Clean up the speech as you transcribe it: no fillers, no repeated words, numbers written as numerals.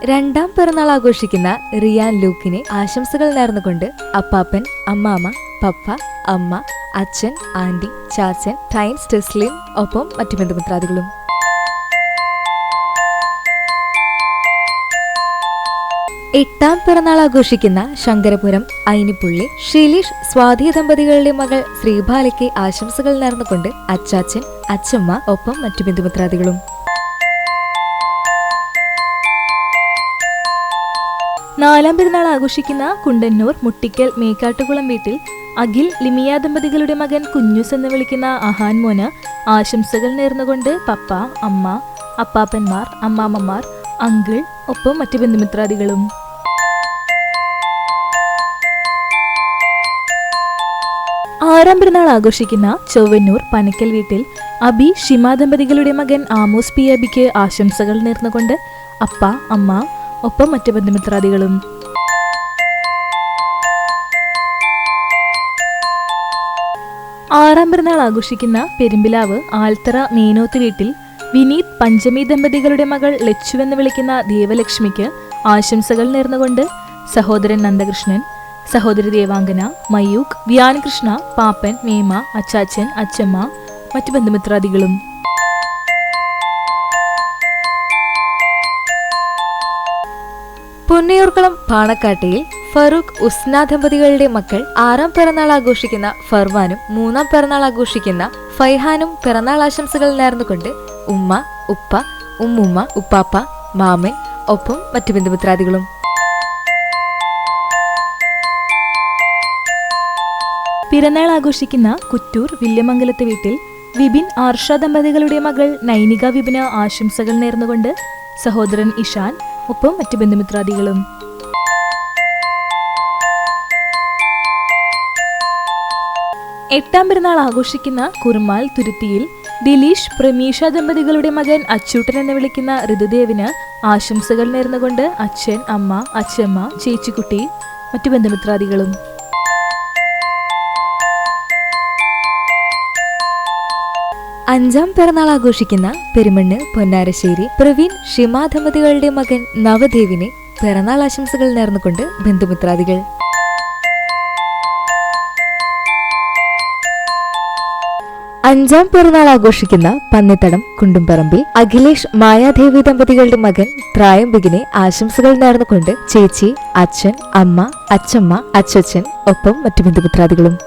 രണ്ടാം പിറന്നാൾ ആഘോഷിക്കുന്ന റിയാൻ ലൂക്കിനെ ആശംസകൾ നേർന്നുകൊണ്ട് അപ്പാപ്പൻ, അമ്മാമ്മ, പപ്പ, അമ്മ, അച്ഛൻ, ആന്റി, ചാച്ചൻ, ടൈൻസ്, ടെസ്ലിൻ ഒപ്പം മറ്റു ബന്ധുമിത്രാദികളും. എട്ടാം പിറന്നാൾ ആഘോഷിക്കുന്ന ശങ്കരപുരം ഐനിപ്പുള്ളി ഷീലീഷ് സ്വാതി ദമ്പതികളുടെ മകൾ ശ്രീബാലയ്ക്ക് ആശംസകൾ നേർന്നുകൊണ്ട് അച്ചാച്ചൻ, അച്ചമ്മ ഒപ്പം മറ്റു ബന്ധുമിത്രാദികളും. നാലാം പെരുന്നാൾ ആഘോഷിക്കുന്ന കുണ്ടന്നൂർ മുട്ടിക്കൽ മേക്കാട്ടുകുളം വീട്ടിൽ അഖിൽ ലിമിയ ദമ്പതികളുടെ മകൻ കുഞ്ഞൂസ് എന്ന് വിളിക്കുന്ന അഹാൻ മോന് ആശംസകൾ നേർന്നുകൊണ്ട് പപ്പ, അമ്മ, അപ്പാപ്പന്മാർ, അമ്മാമ്മമാർ, അങ്കിൾ ഒപ്പം മറ്റു ബന്ധുമിത്രാദികളും. ആറാം പെരുന്നാൾ ആഘോഷിക്കുന്ന ചൊവ്വന്നൂർ പനക്കൽ വീട്ടിൽ അബി, ഷിമ ദമ്പതികളുടെ മകൻ ആമോസ് പി അബിക്ക് ആശംസകൾ നേർന്നുകൊണ്ട് അപ്പ, അമ്മ ഒപ്പം മറ്റു ബന്ധുമിത്രാദികളും. ആറാം പിറന്നാൾ ആഘോഷിക്കുന്ന പെരുമ്പിലാവ് ആൽത്തറ മേനോത്ത് വീട്ടിൽ വിനീത്, പഞ്ചമി ദമ്പതികളുടെ മകൾ ലച്ചു എന്ന് വിളിക്കുന്ന ദേവലക്ഷ്മിക്ക് ആശംസകൾ നേർന്നുകൊണ്ട് സഹോദരൻ നന്ദകൃഷ്ണൻ, സഹോദരി ദേവാംഗന, മയൂഖ്, വ്യാൻകൃഷ്ണ, പാപ്പൻ, മേമ, അച്ചാച്ചൻ, അച്ചമ്മ മറ്റു ബന്ധുമിത്രാദികളും. പുന്നയൂർക്കുളം പാണക്കാട്ടയിൽ ഫറൂഖ്, ഉസ്ന ദമ്പതികളുടെ മക്കൾ ആറാം പിറന്നാൾ ആഘോഷിക്കുന്ന ഫർവാനും മൂന്നാം പിറന്നാൾ ആഘോഷിക്കുന്ന ഫൈഹാനും പിറന്നാൾ ആശംസകൾ നേർന്നുകൊണ്ട് ഉമ്മ, ഉപ്പ, ഉമ്മുമ്മ, ഉപ്പാപ്പ, മാമൻ ഒപ്പം മറ്റു ബന്ധുമിത്രാദികളും. പിറന്നാൾ ആഘോഷിക്കുന്ന കുറ്റൂർ വില്യമംഗലത്ത് വീട്ടിൽ വിപിൻ, ആർഷ ദമ്പതികളുടെ മകൾ നൈനിക വിപിന് ആശംസകൾ നേർന്നുകൊണ്ട് സഹോദരൻ ഇഷാൻ ഒപ്പം മറ്റു ബന്ധുമിത്രാദികളും. എട്ടാം പിറന്നാൾ ആഘോഷിക്കുന്ന കുറുമാൽ തുരുത്തിയിൽ ദിലീഷ്, പ്രമീഷ ദമ്പതികളുടെ മകൻ അച്ചൂട്ടൻ എന്ന് വിളിക്കുന്ന ഋതുദേവിന് ആശംസകൾ നേർന്നുകൊണ്ട് അച്ഛൻ, അമ്മ, അച്ഛമ്മ, ചേച്ചിക്കുട്ടി മറ്റു ബന്ധുമിത്രാദികളും. അഞ്ചാം പിറന്നാൾ ആഘോഷിക്കുന്ന പെരുമണ്ണ് പൊന്നാരശ്ശേരി പ്രവീൺ, ഷിമ ദമ്പതികളുടെ മകൻ നവദേവിനെ പിറന്നാൾ ആശംസകൾ നേർന്നുകൊണ്ട് ബന്ധുമിത്രാദികൾ. അഞ്ചാം പിറന്നാൾ ആഘോഷിക്കുന്ന പന്നിത്തടം കുണ്ടുംപറമ്പിൽ അഖിലേഷ്, മായാദേവി ദമ്പതികളുടെ മകൻ ത്രായംബികിനെ ആശംസകൾ നേർന്നുകൊണ്ട് ചേച്ചി, അച്ഛൻ, അമ്മ, അച്ചമ്മ, അച്ചച്ചൻ ഒപ്പം മറ്റു ബന്ധുമിത്രാദികളും.